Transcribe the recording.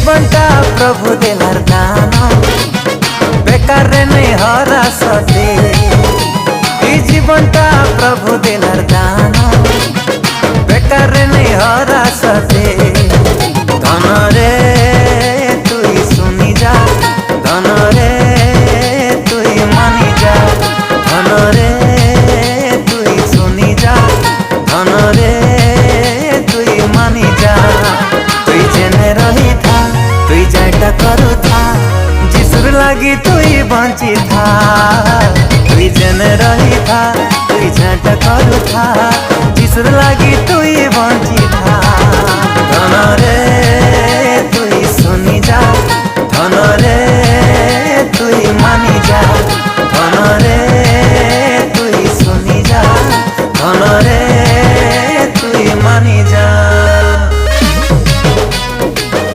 জীবনটা প্রভু দেলার দান, বেকার নেই হরা সতে। এই জীবনটা প্রভু দেলার দান, বেকার নেই হরা সতে। ধনরে তুই শুনি যা, ধনরে তুই মানি যা, ধনরে তুই শুনি যা, ধনরে তুই মানি যা। তুই জেনে রহি থা, তুই যাইটা করু থা, যিশুর লাগি তুই বঞ্চি থা। তুই জেনে রহি থা, তুই যাইটা করু থা, যিশুর লাগি তুই বঞ্চি থা। ধনরে